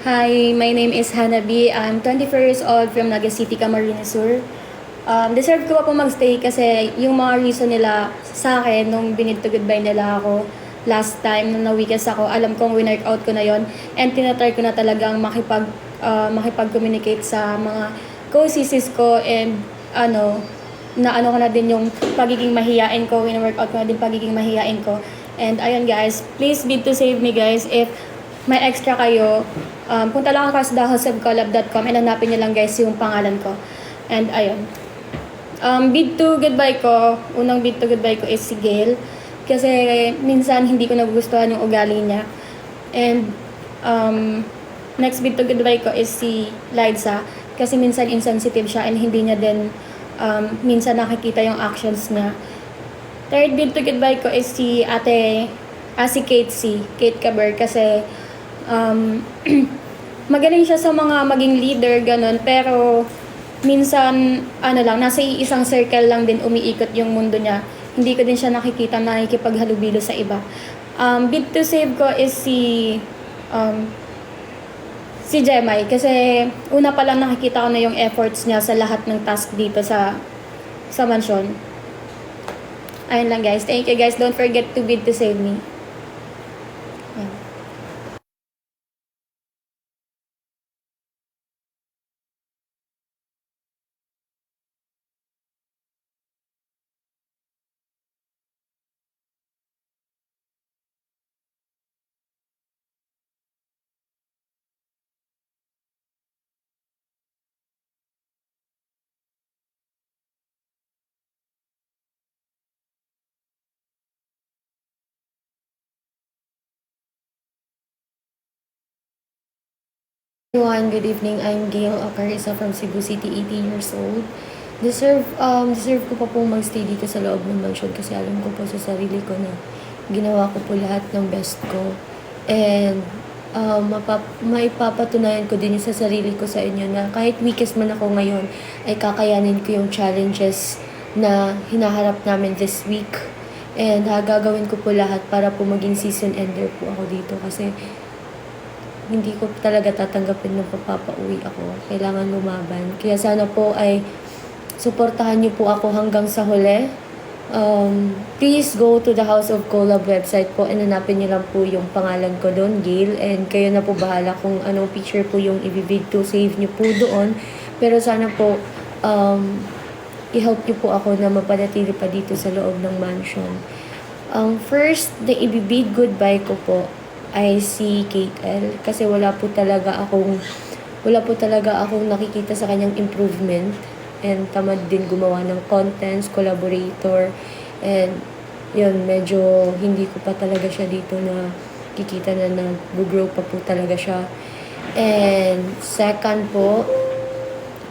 Hi, my name is Hanabi. I'm 24 years old from Naga City, Camarines Sur. Deserve ko pa po magstay kasi yung mga reason nila sa akin nung binid to goodbye nila ako last time nung na-weekends ako, alam kong winworkout ko na yon and tinatry ko na talagang makipag-communicate sa mga co-sisis ko and ko na din yung pagiging mahiyain ko, winworkout ko na din pagiging mahiyain ko. And ayun guys, please bid to save me guys. If may extra kayo, punta lang ako sa thehouseofcollab.com and hanapin nyo lang guys yung pangalan ko. And ayun. Bid to goodbye ko, unang bid to goodbye ko is si Gail. Kasi minsan hindi ko nagugustuhan yung ugali niya. And next bid to goodbye ko is si Liza. Kasi minsan insensitive siya and hindi niya din minsan nakikita yung actions niya. Third bid to goodbye ko is si si Kate Caber. Kasi magaling siya sa mga maging leader, ganun. Pero minsan, nasa isang circle lang din umiikot yung mundo niya. Hindi ko din siya nakikita na nakikipaghalubilo sa iba. Bid to save ko is si Jemay. Kasi una pa lang nakikita ko na yung efforts niya sa lahat ng task dito sa mansyon. Ayun lang guys. Thank you guys. Don't forget to bid to save me. Everyone, good evening. I'm Gail Acarisa from Cebu City, 18 years old. Deserve ko pa po magstay dito sa loob ng mansyon kasi alam ko po sa sarili ko na ginawa ko po lahat ng best ko. And maipapatunayan ko din sa sarili ko sa inyo na kahit weakest man ako ngayon, ay kakayanin ko yung challenges na hinaharap namin this week. And gagawin ko po lahat para po maging season ender po ako dito kasi hindi ko talaga tatanggapin nung papauwi ako. Kailangan lumaban. Kaya sana po ay suportahan niyo po ako hanggang sa huli. Please go to the House of Collab website po and hanapin niyo lang po yung pangalan ko doon, Gail. And kayo na po bahala kung anong picture po yung ibibid to save niyo po doon. Pero sana po i-help niyo po ako na mapanatili pa dito sa loob ng mansion. First, the ibibid goodbye ko po ay si Kate L. Kasi wala po talaga akong nakikita sa kanyang improvement. And tamad din gumawa ng contents, collaborator. And yun, medyo hindi ko pa talaga siya dito na kikita na nag-grow pa po talaga siya. And second po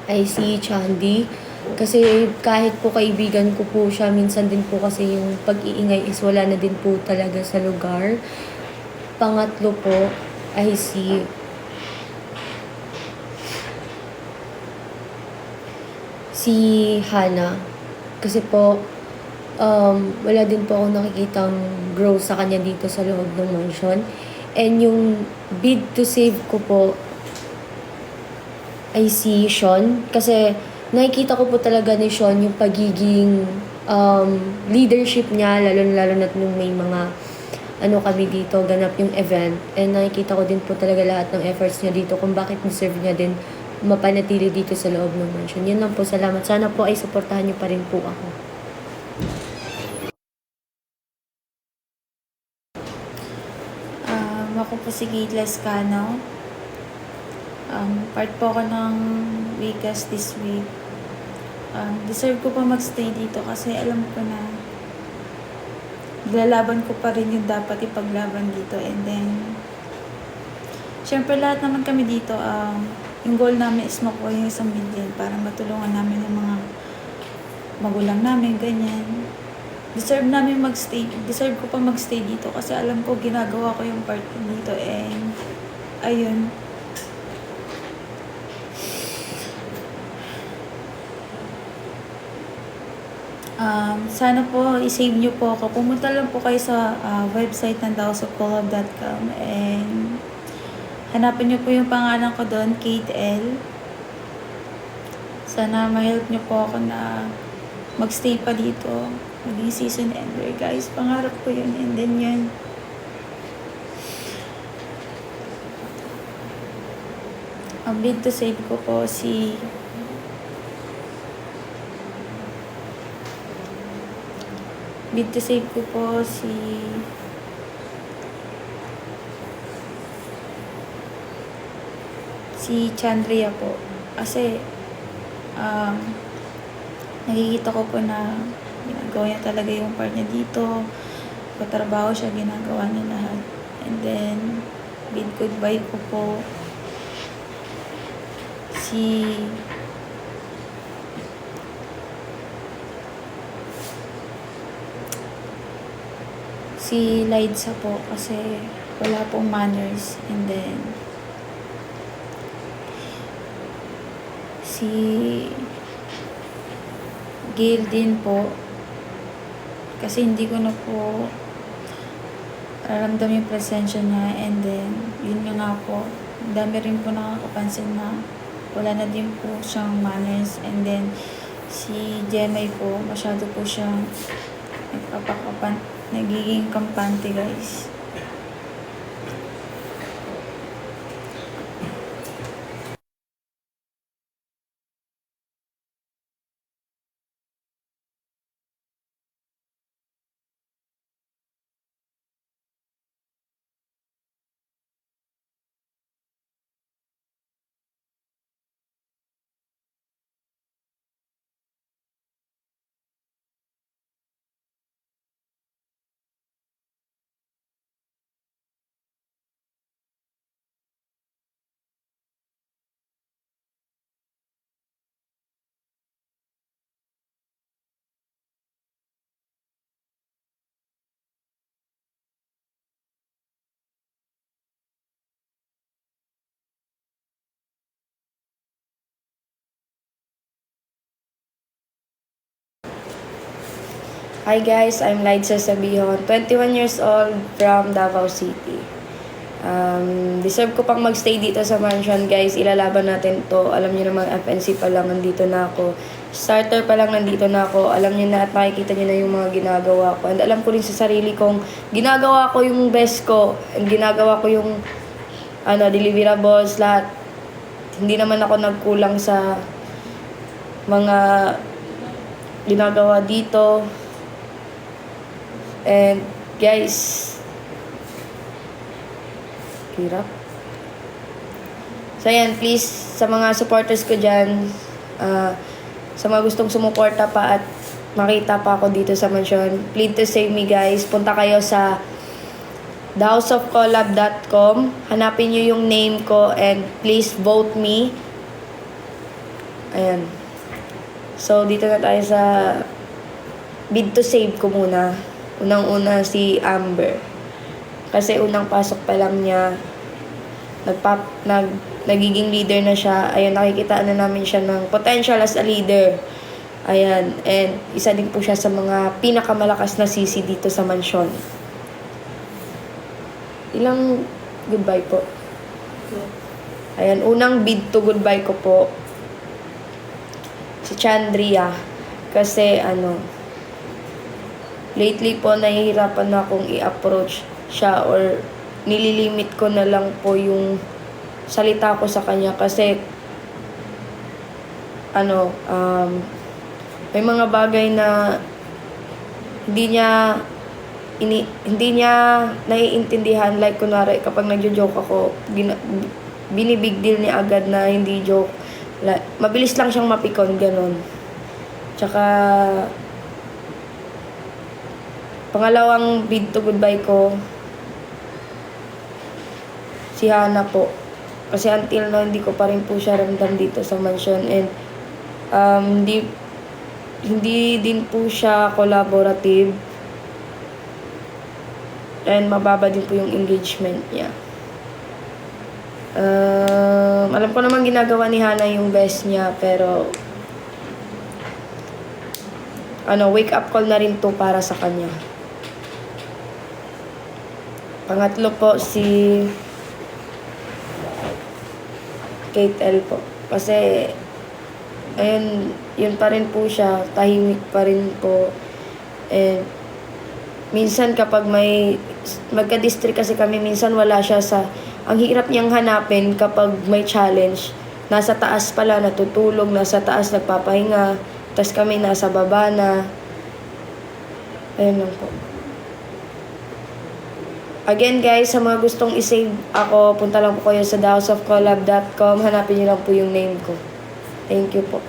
ay si Chandy. Kasi kahit po kaibigan ko po siya, minsan din po kasi yung pag-iingay is wala na din po talaga sa lugar. Pangatlo po ay si Hana. Kasi po, wala din po ako nakikitang growth sa kanya dito sa loob ng mansion. And yung bid to save ko po ay si Sean. Kasi nakikita ko po talaga ni Sean yung pagiging leadership niya, lalo na nung may mga kami dito, ganap yung event. And nakikita ko din po talaga lahat ng efforts niya dito kung bakit deserve niya din mapanatili dito sa loob ng mansion. Yun lang po, salamat. Sana po ay suportahan niyo pa rin po ako. Ako po si Kate Lescano. Part po ako ng Weekes this week. Deserve ko pa magstay dito kasi alam ko na lalaban ko pa rin yung dapat ipaglaban dito. And then, syempre lahat naman kami dito, yung goal namin is makuha yung 1 million para matulungan namin yung mga magulang namin, ganyan. Deserve ko pa magstay dito kasi alam ko ginagawa ko yung part dito, and ayun. Sana po i-save nyo po ako. Pumunta lang po kayo sa website ng thehouseofcolab.com and hanapin nyo po yung pangalan ko doon, Kate L. Sana ma-help nyo po ako na magstay pa dito. Maging season ender, guys. Pangarap ko yun. And then yun. Ang bid to save ko po si Chandria po. Kasi nakikita ko po na ginagawa niya talaga yung part niya dito. Patrabaho siya, ginagawa niya lahat. And then, bid goodbye ko po si Liza po kasi wala pong manners. And then si Gail din po kasi hindi ko na po aramdam yung presensya niya. And then yun nga po, dami rin po nakakapansin na wala na din po siyang manners. And then si Jemay po, masyado po siyang nagiging kampante, guys. Hi guys, I'm Liza Sabihon, 21 years old from Davao City. Deserve ko pang magstay dito sa mansion, guys. Ilalaban natin to. Alam niyo naman, FNC pa lang nandito na ako. Starter pa lang nandito na ako. Alam niyo na at makikita niyo na yung mga ginagawa ko. And alam ko rin sa sarili kong ginagawa ko yung best ko. And ginagawa ko yung deliverables, lahat. Hindi naman ako nagkulang sa mga ginagawa dito. And guys, hirap. So ayan, please, sa mga supporters ko dyan, sa mga gustong sumuporta pa at makita pa ako dito sa mansion, please to save me, guys. Punta kayo sa thehouseofcolab.com. Hanapin nyo yung name ko and please vote me. Ayan. So dito na tayo sa bid to save ko muna. Unang-una si Amber. Kasi unang pasok pa lang niya, nagiging leader na siya. Ayun, nakikita na namin siya ng potential as a leader. Ayan, and isa din po siya sa mga pinakamalakas na sisi dito sa mansyon. Ilang goodbye po? Ayan, unang bid to goodbye ko po, si Chandria. Kasi lately po nahihirapan na akong i-approach siya or nililimit ko na lang po yung salita ko sa kanya kasi may mga bagay na hindi niya naiintindihan, like kunwari kapag nagjo-joke ako, binibig deal niya agad na hindi joke. Mabilis lang siyang mapikon, ganun. Tsaka pangalawang bid to goodbye ko, si Hana po. Kasi until now, hindi ko pa rin po siya ramdam dito sa mansion. And hindi din po siya collaborative. And mababa din po yung engagement niya. Alam ko naman ginagawa ni Hana yung best niya, pero wake up call na rin to para sa kanya. Pangatlo po, si Kate L po. Kasi ayun, yun pa rin po siya, tahimik pa rin po. And minsan kapag magka-district kasi kami, minsan wala siya ang hirap niyang hanapin kapag may challenge. Nasa taas pala, natutulog, nasa taas nagpapahinga, tas kami nasa baba na. Ayun lang po. Again guys, sa mga gustong isave ako, punta lang po kayo sa thehouseofcollab.com. Hanapin niyo lang po yung name ko. Thank you po.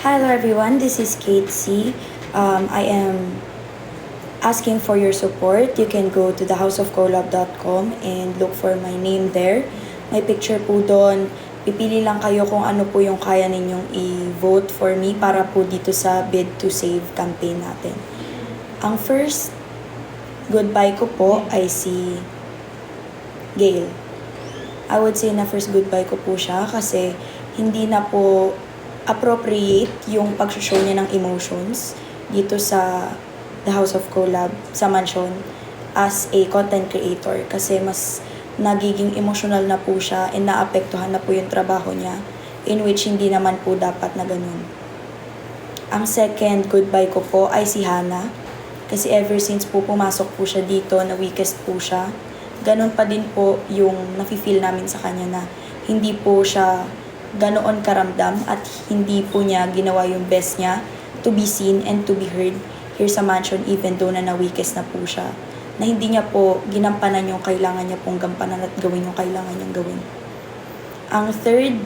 Hello everyone, this is Kate C. I am asking for your support. You can go to thehouseofcollab.com and look for my name there. May picture po doon. Pipili lang kayo kung ano po yung kaya ninyong i-vote for me para po dito sa Bid to Save campaign natin. Ang first goodbye ko po ay si Gail. I would say na first goodbye ko po siya kasi hindi na po appropriate yung pag-show niya ng emotions dito sa The House of Collab sa mansion as a content creator kasi mas nagiging emotional na po siya and naapektuhan na po yung trabaho niya in which hindi naman po dapat na ganun. Ang second goodbye ko po ay si Hana kasi ever since po pumasok po siya dito na weakest po siya, ganun pa din po yung nafe-feel namin sa kanya na hindi po siya ganoon karamdam at hindi po niya ginawa yung best niya to be seen and to be heard here sa mansion even though na weakest na po siya. Na hindi niya po ginampanan yung kailangan niya pong gampanan at gawin yung kailangan niyang gawin. Ang third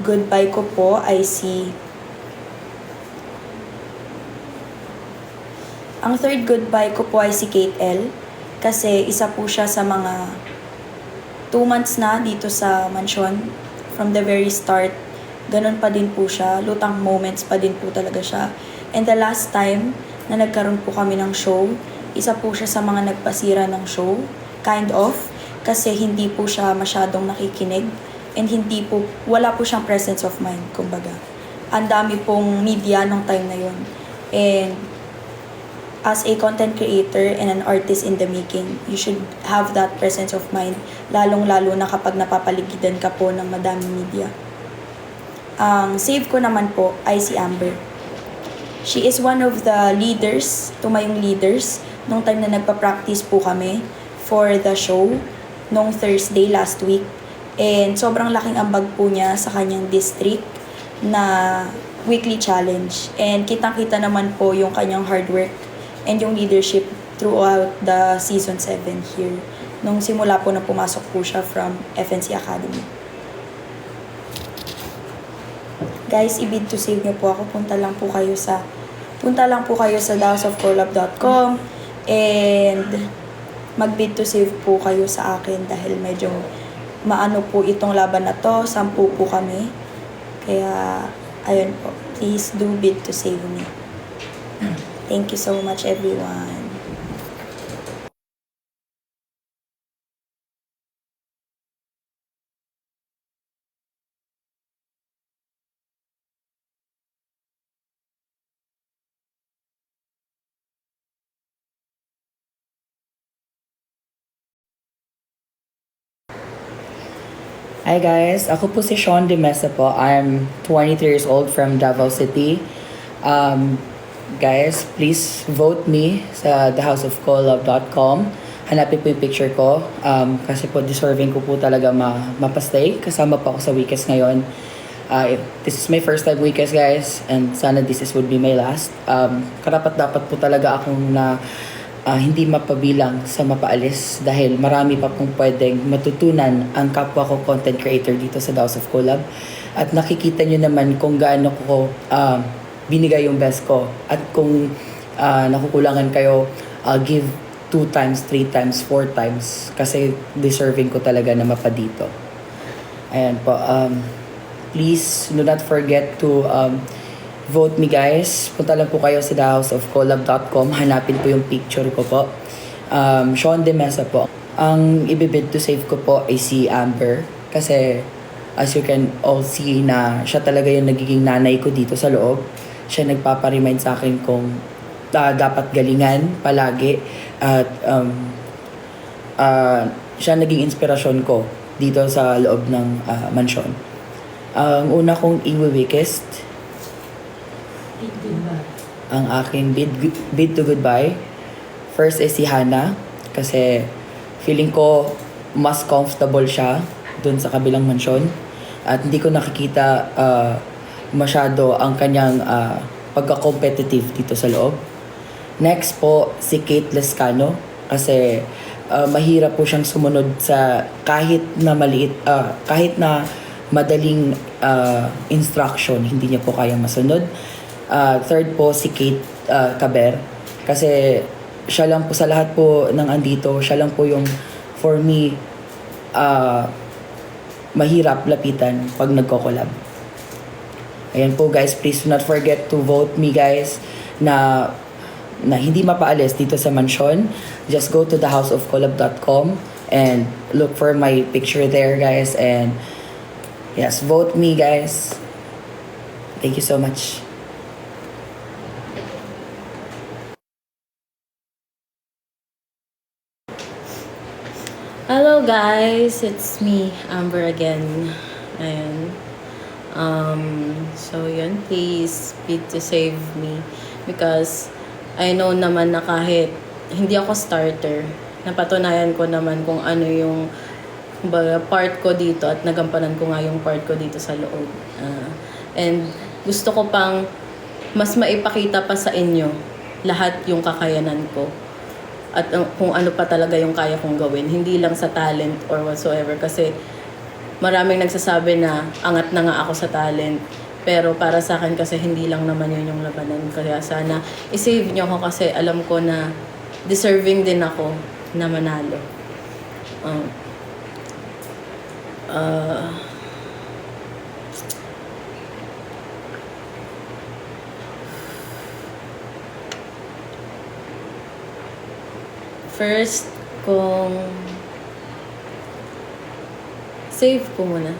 goodbye ko po ay si Kate L. Kasi isa po siya sa mga 2 months na dito sa mansion. From the very start, ganun pa din po siya. Lutang moments pa din po talaga siya. And the last time na nagkaroon po kami ng show, isa po siya sa mga nagpasira ng show. Kind of. Kasi hindi po siya masyadong nakikinig. And wala po siyang presence of mind, kumbaga. Ang dami pong media nung time na yun. And as a content creator and an artist in the making, you should have that presence of mind, lalong-lalo na kapag napapaligidan ka po ng madaming media. Ang save ko naman po ay si Amber. She is one of the leaders, tumayong leaders, nung time na nagpa-practice po kami for the show nung Thursday last week. And sobrang laking ambag po niya sa kanyang district na weekly challenge. And kitang-kita naman po yung kanyang hard work and yung leadership throughout the season 7 here. Nung simula po na pumasok po siya from FNC Academy. guys, i-bid to save niyo po ako. Punta lang po kayo sa thehouseofcolab.com and mag-bid to save po kayo sa akin dahil medyo maano po itong laban na to. 10 po kami. Kaya, ayun po. Please do bid to save me. Thank you so much, everyone. Hi guys, ako po si Sean De Mesa po. I'm 23 years old from Davao City. Guys, please vote me sa thehouseofcolab.com. Hanapin po yung picture ko kasi po deserving ko po talaga mapastay. Kasama po ako sa Weekes ngayon. This is my first time Weekes guys and sana this would be my last. Karapat-dapat po talaga akong hindi mapabilang sa mapaalis dahil marami pa pong pwedeng matutunan ang kapwa ko content creator dito sa The House of Collab. At nakikita nyo naman kung gaano ko binigay yung best ko. At kung nakukulangan kayo, I'll give 2 times, 3 times, 4 times kasi deserving ko talaga na mapa dito. Ayan po. Please do not forget to vote me guys. Punta lang po kayo sa thehouseofcolab.com. Hanapin po yung picture ko po. Sean De Mesa po. Ang ibibid to save ko po ay si Amber. Kasi as you can all see na siya talaga yung nagiging nanay ko dito sa loob. Siya nagpaparemind sa akin kung dapat galingan palagi. At siya naging inspirasyon ko dito sa loob ng mansyon. Ang una kong iwi-weakest ang aking bid to goodbye. First is si Hana kasi feeling ko mas comfortable siya dun sa kabilang mansyon at hindi ko nakikita masyado ang kanyang pagka-competitive dito sa loob. Next po si Kate Lescano kasi mahirap po siyang sumunod sa kahit na maliit kahit na madaling instruction, hindi niya po kayang masunod. Third po si Kate Caber kasi siya lang po sa lahat po ng andito, siya lang po yung for me mahirap lapitan pag nagko-collab. Ayan po guys, please do not forget to vote me guys na hindi mapaalis dito sa mansyon. Just go to thehouseofcolab.com and look for my picture there guys and yes, vote me guys. Thank you so much. Hello guys, it's me, Amber again. Ayan. So yun, please bid to save me because I know naman na kahit hindi ako starter, napatunayan ko naman kung ano yung part ko dito at nagampanan ko nga yung part ko dito sa loob. And gusto ko pang mas maipakita pa sa inyo lahat yung kakayanan ko. At kung ano pa talaga yung kaya kong gawin. Hindi lang sa talent or whatsoever. Kasi maraming nagsasabi na angat na nga ako sa talent. Pero para sa akin kasi hindi lang naman yun yung labanan. Kaya sana isave nyo ako kasi alam ko na deserving din ako na manalo. First, kung save ko muna.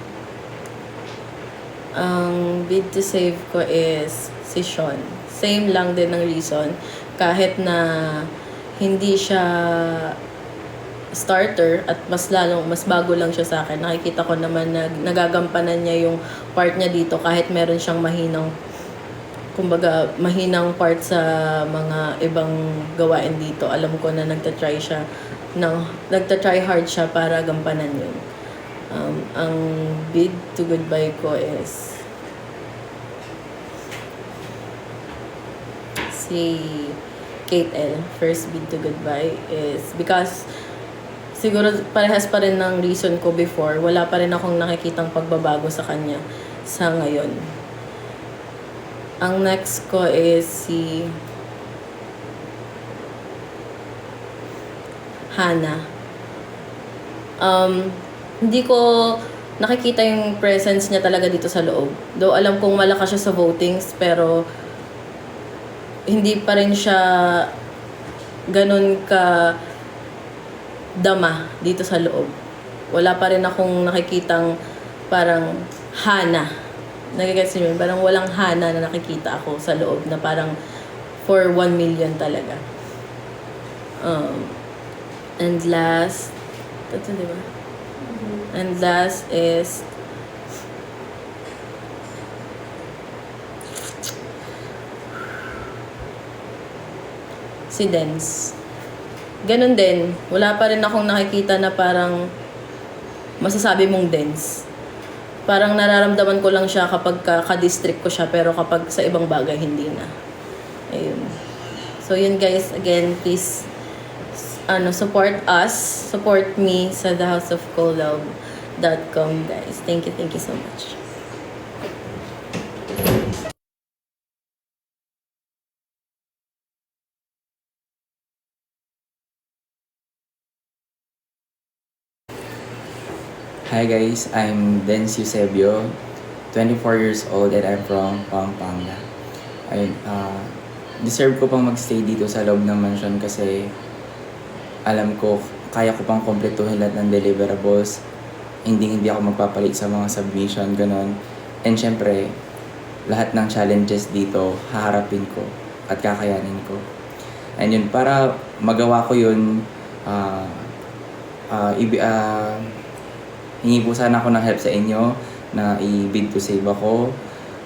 Ang bid to save ko is si Sean. Same lang din ng reason. Kahit na hindi siya starter at mas bago lang siya sa akin. Nakikita ko naman na nagagampanan niya yung part niya dito kahit meron siyang mahinang part sa mga ibang gawain dito. Alam ko na nagtatry hard siya para gampanan yun. Ang bid to goodbye ko is si Kate L. First bid to goodbye is because siguro parehas pa rin ng reason ko before. Wala pa rin akong nakikitang pagbabago sa kanya sa ngayon. Ang next ko is si Hana. Hindi ko nakikita yung presence niya talaga dito sa loob. Though alam kong malakas siya sa votings, pero hindi pa rin siya ganun ka dama dito sa loob. Wala pa rin akong nakikitang parang Hana. Nagigets niyo yun? Parang walang Hana na nakikita ako sa loob na parang for 1 million talaga. And last, ito diba? And last is si Dens. Ganun din, wala pa rin akong nakikita na parang masasabi mong Dens. Parang nararamdaman ko lang siya kapag ka-district ko siya, pero kapag sa ibang bagay, hindi na. Ayun. So yun guys, again, please support us, support me sa thehouseofcolab.com guys. Thank you so much. Hi guys, I'm Dens Eusebio, 24 years old and I'm from Pampanga. Ayun, deserve ko pang magstay dito sa loob ng mansion kasi alam ko kaya ko pang kompletuhin lahat ng deliverables. Hindi ako magpapalit sa mga submission, ganun. And syempre, lahat ng challenges dito, haharapin ko at kakayanin ko. And yun, para magawa ko yun, hingi po sana ako ng help sa inyo na i-bid to save ako.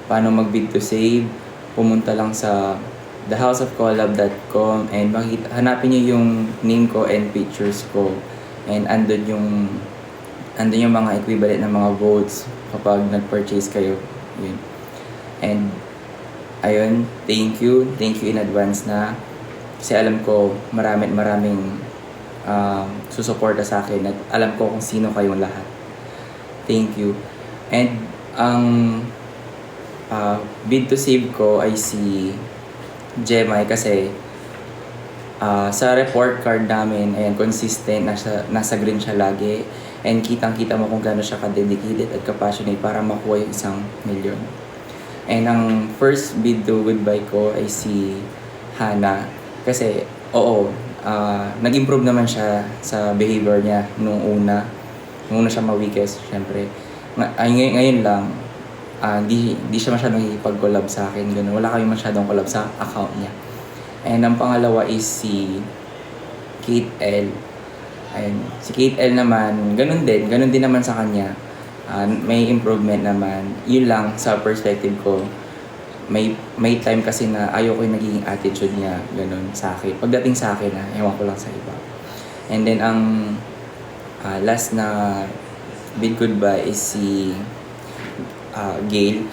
Paano mag-bid to save? Pumunta lang sa thehouseofcolab.com and hanapin niyo yung name ko and pictures ko. And andun yung mga equivalent ng mga votes kapag nag-purchase kayo. Yun. And ayun, thank you in advance na kasi alam ko maraming susuporta sa akin at alam ko kung sino kayong lahat. Thank you. And ang bid to save ko ay si Jemai kasi sa report card namin, ayan, consistent, nasa green siya lagi. And kitang-kita mo kung gaano siya ka-dedicated at ka-passionate para makuha yung 1 million. And ang first bid to goodbye ko ay si Hana. Kasi, nag-improve naman siya sa behavior niya nung una siya ma-weakest, syempre. Ngayon lang, di siya masyadong nakikipag-collab sa akin. Ganun. Wala kami masyadong collab sa account niya. And ang pangalawa is si Kate L. Ayun. Si Kate L naman, ganun din naman sa kanya. May improvement naman. Yun lang sa perspective ko. May time kasi na ayoko yung naging attitude niya, ganun, sa akin. Pagdating sa akin, ewan ko lang sa iba. And then ang last na bid goodbye is si Gail.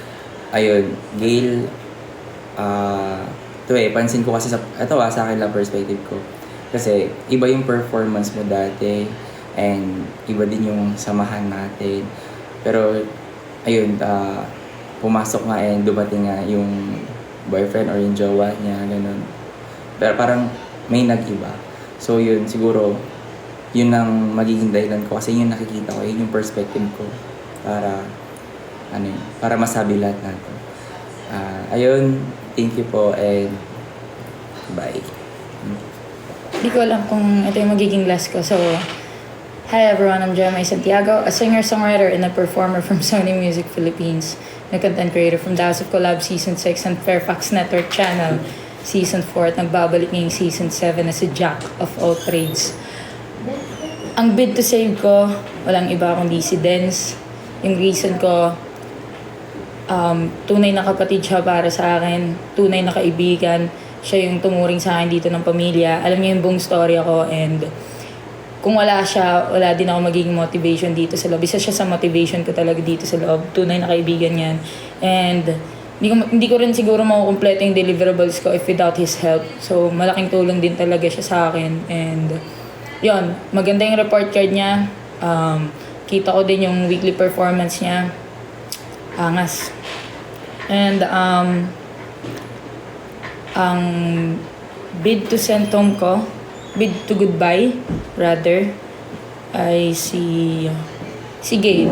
Ayun, Gail, pansin ko kasi sa akin lang perspective ko. Kasi iba yung performance mo dati and iba din yung samahan natin. Pero ayun, pumasok nga and dumating nga yung boyfriend or yung jowa niya, ganun. Pero parang may nag-iba. So yun, siguro yun ang magiging dahilan ko kasi yun nakikita ko, yun yung perspective ko para masabi lahat natin. Ayun, thank you po and bye. Hindi ko alam kung ito yung magiging last ko. So, hi everyone, I'm Jemai Santiago, a singer-songwriter and a performer from Sony Music Philippines, a content creator from The House of Collab Season 6 and Fairfax Network Channel Season 4 at nagbabalik ngayong Season 7 na si Jack of all trades. Ang bid to save ko, walang iba kundi si Dens. Yung reason ko, tunay na kapatid siya para sa akin, tunay na kaibigan. Siya yung tumuring sa akin dito ng pamilya. Alam niya yung buong story ako and kung wala siya, wala din ako magiging motivation dito sa loob. Isa siya sa motivation ko talaga dito sa loob. Tunay na kaibigan yan. And hindi ko rin siguro makukumpleto yung deliverables ko if without his help. So malaking tulong din talaga siya sa akin. And yun, maganda yung report card niya. Kita ko din yung weekly performance niya. Angas. And Ang bid to send home ko, bid to goodbye, rather, ay si Gabe.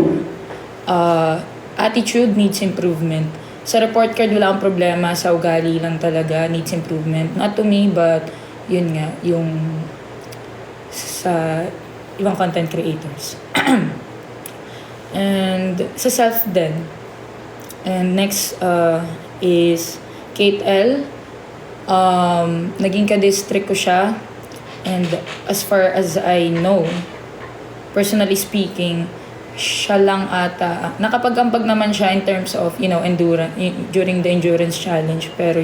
Attitude needs improvement. Sa report card, wala akong problema. Sa ugali lang talaga, needs improvement. Not to me, but yun nga, yung sa ibang content creators. And sa self din. And next is Kate L. Naging ka-district ko siya. And as far as I know, personally speaking, siya lang ata. Nakapag-ambag naman siya in terms of, endurance, during the endurance challenge. Pero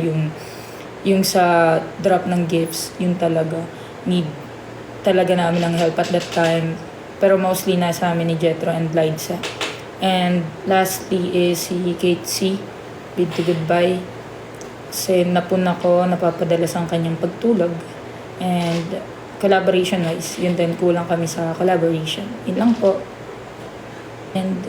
yung sa drop ng gifts, yun talaga, need talaga namin ng help at that time. Pero mostly nasa amin ni Jetro and Liza. And lastly is si Kate C. Bid to goodbye. Kasi napapadala sa kanyang pagtulog. And collaboration wise, yun din, kulang kami sa collaboration. Yun lang po. And